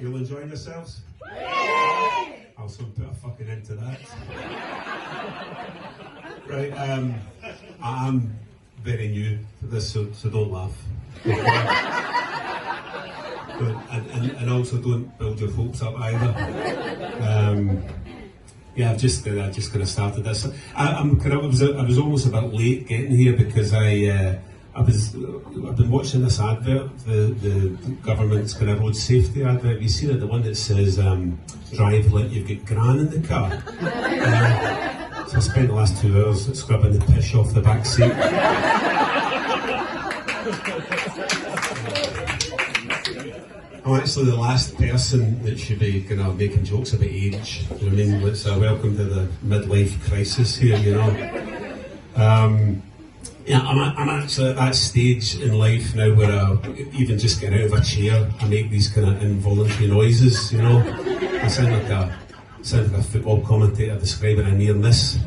You all enjoying yourselves? I'll soon put a fucking end to that. Right, I'm very new to this, so don't laugh. And also don't build your hopes up either. Yeah, I've just kind of started this. I was almost a bit late getting here because I've been watching this advert, the government's kind of road safety advert. Have you seen it? The one that says drive like you've got Gran in the car. So I spent the last 2 hours scrubbing the piss off the back seat. I'm actually the last person that should be making jokes about age. You know what I mean? It's a welcome to the midlife crisis here, you know. Yeah, I'm actually at that stage in life now where even just getting out of a chair, I make these kind of involuntary noises, you know. I sound like a football commentator describing a near miss.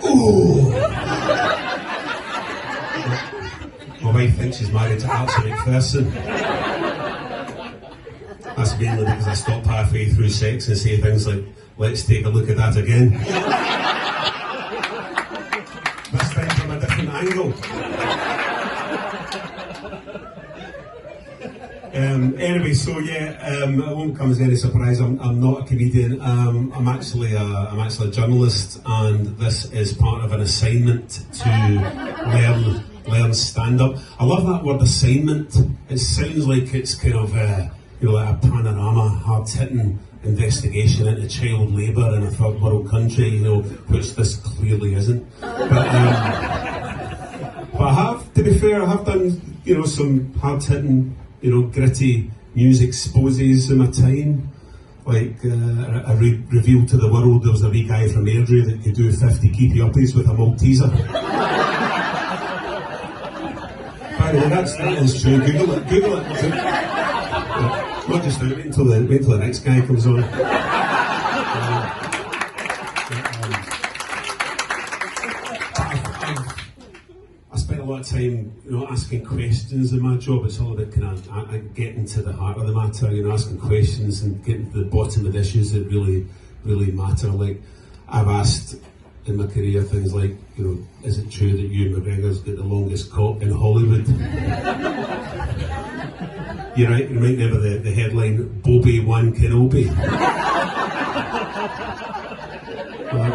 Ooh! My wife thinks she's married to Archie McPherson. That's mainly because I stop halfway through sex and say things like, let's take a look at that again. This time from a different angle. Anyway, so yeah, it won't come as any surprise. I'm not a comedian. I'm actually a journalist, and this is part of an assignment to learn stand-up. I love that word assignment. It sounds like it's kind of like a panorama, hard-hitting investigation into child labour in a third world country, you know, which this clearly isn't. But I have, to be fair, I have done, you know, some hard-hitting, you know, gritty news exposes in my time. Like, I revealed to the world there was a wee guy from Airdrie that could do 50 keepy-uppies with a Malteser. By the way, that is true. Google it. Not just now, wait until the next guy comes on. I spent a lot of time, you know, asking questions in my job. It's all about kind of getting to the heart of the matter, you know, asking questions and getting to the bottom of the issues that really, really matter. Like, I've asked in my career things like, you know, is it true that Ewan McGregor's got the longest cock in Hollywood? You might remember the headline, Bobby Wan Kenobi. Well,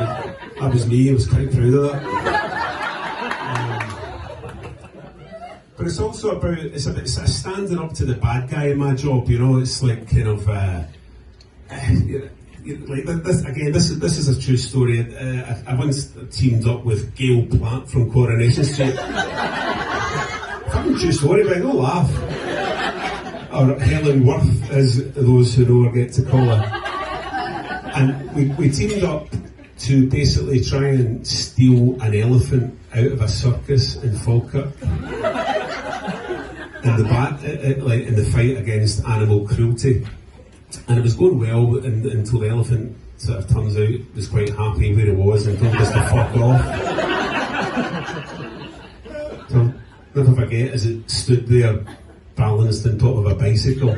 that was me, I was quite proud of that. But it's also about, it's standing up to the bad guy in my job, you know. It's like kind of, like this is a true story. I once teamed up with Gail Platt from Coronation Street. Fucking true story, but don't laugh. Or Helen Worth, as those who know her get to call her. And we teamed up to basically try and steal an elephant out of a circus in Falkirk. In the fight against animal cruelty. And it was going well until the elephant sort of turns out was quite happy where he was and told us to fuck off. So, never forget as it stood there balanced on top of a bicycle.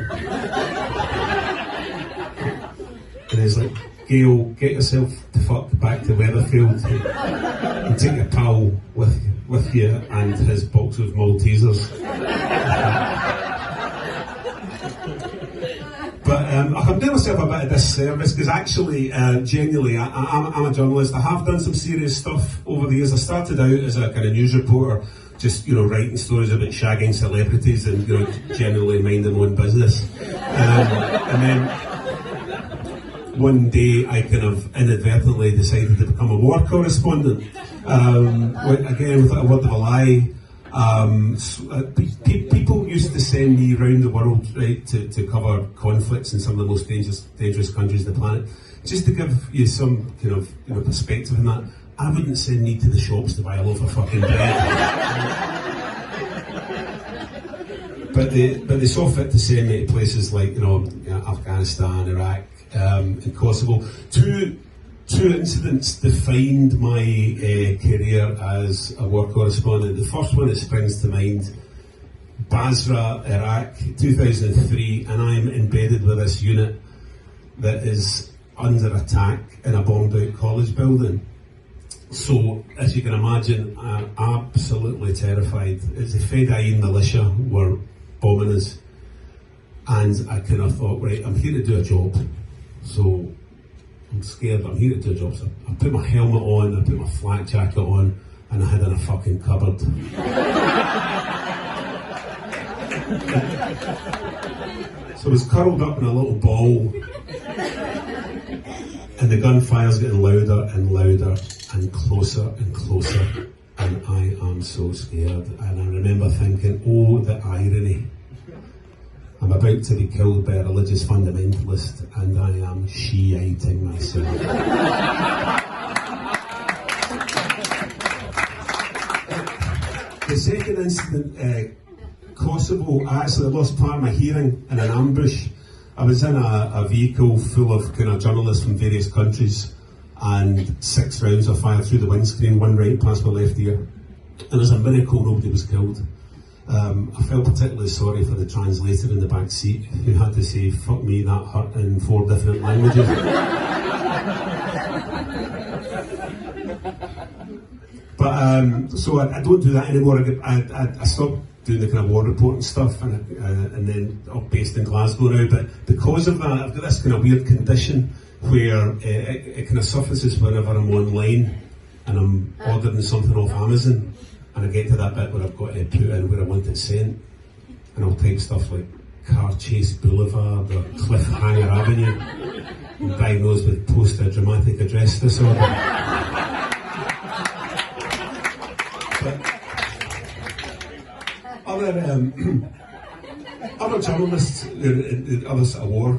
And he's like, Gail, get yourself the fuck back to Weatherfield and take your pal with you and his box of Maltesers. But I'm doing myself a bit of disservice because actually, genuinely, I'm a journalist. I have done some serious stuff over the years. I started out as a kind of news reporter, just, you know, writing stories about shagging celebrities and, you know, generally minding my own business. And then one day I kind of inadvertently decided to become a war correspondent. Again, without a word of a lie. People used to send me around the world, right, to cover conflicts in some of the most dangerous countries on the planet. Just to give you some kind of, you know, perspective on that, I wouldn't send me to the shops to buy a loaf of fucking bread. But they saw fit to send me to places like, you know, Afghanistan, Iraq, and Kosovo. Two incidents defined my career as a war correspondent. The first one that springs to mind, Basra, Iraq, 2003, and I'm embedded with this unit that is under attack in a bombed out college building. So, as you can imagine, I'm absolutely terrified. It's the Fedayeen militia were bombing us, and I kind of thought, right, I'm here to do a job. So, I'm scared, I'm here to do a job. So I put my helmet on, I put my flak jacket on, and I hid in a fucking cupboard. So I was curled up in a little ball, and the gunfire's getting louder and louder and closer and closer, and I am so scared. And I remember thinking, oh, the irony. I'm about to be killed by a religious fundamentalist, and I am Shiiting myself. The second incident, Kosovo, I actually lost part of my hearing in an ambush. I was in a vehicle full of kind of journalists from various countries, and 6 rounds were fired through the windscreen, 1 right past my left ear. And as a miracle, nobody was killed. I felt particularly sorry for the translator in the back seat who had to say, fuck me, that hurt in 4 different languages. But, so I don't do that anymore. I stopped doing the kind of war reporting stuff, and then I'm based in Glasgow now. But because of that, I've got this kind of weird condition where it kind of surfaces whenever I'm online and I'm ordering something off Amazon, and I get to that bit where I've got to put in where I want it sent, and I'll type stuff like Car Chase Boulevard or Cliffhanger Avenue, and diagnosed with post-traumatic address disorder. But other journalists, other sort of war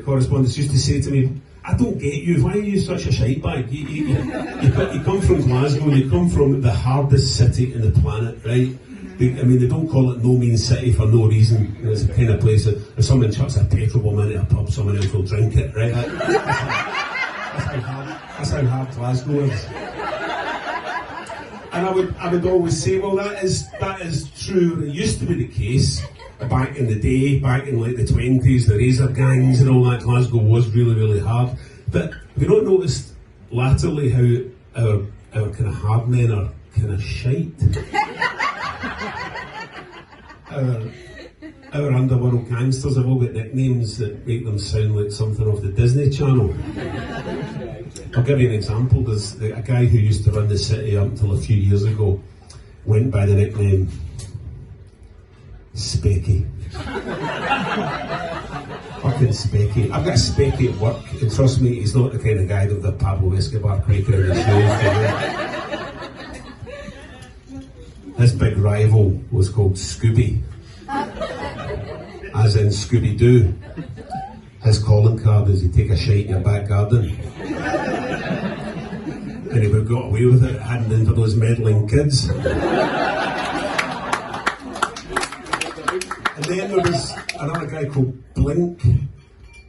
correspondents used to say to me, I don't get you, why are you such a shitebag? You come from Glasgow, you come from the hardest city in the planet, right? They don't call it no means city for no reason. It's the kind of place that if someone chucks a petrol bomb into a pub, someone else will drink it, right? That's how hard Glasgow is. And I would always say, well, that is true. It used to be the case back in the day, back in like the 20s, the razor gangs and all that. Glasgow was really, really hard. But we don't notice latterly how our kind of hard men are kind of shite. Our underworld gangsters have all got nicknames that make them sound like something off the Disney Channel. I'll give you an example. There's a guy who used to run the city up until a few years ago, went by the nickname Specky. Fucking Specky. I've got a Specky at work, and trust me, he's not the kind of guy with the Pablo Escobar creaking in his shoes. His big rival was called Scooby, as in Scooby-Doo. His calling card is, you take a shite in your back garden. And he would have got away with it, hadn't been for those meddling kids. And then there was another guy called Blink,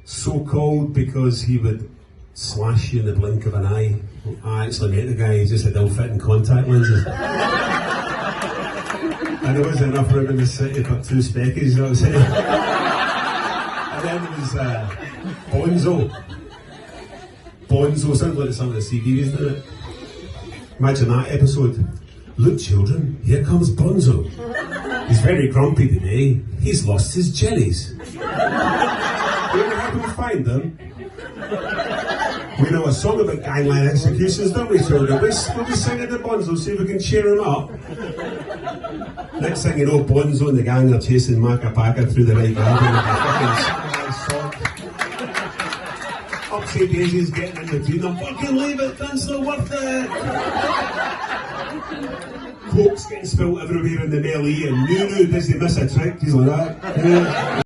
so called because he would slash you in the blink of an eye. I actually met the guy, he just had ill-fitting contact lenses. And there wasn't enough room in the city for 2 speckies, you know what I'm saying? And then there was Bonzo. Bonzo, sounds like some of the CDs, doesn't it? Imagine that episode. Look, children, here comes Bonzo. He's very grumpy today. He's lost his jellies. We ever happen to find them? We know a song about gangland executions, don't we, children? We'll be singing to Bonzo, see if we can cheer him up. Next thing you know, Bonzo and the gang are chasing Maka Paka through the right garden with a fucking sock. Upsy Daisy's getting in between them. Fucking leave it, that's not worth it. Coke's getting spilt everywhere in the melee, and Nunu, does he miss a trick? He's like that.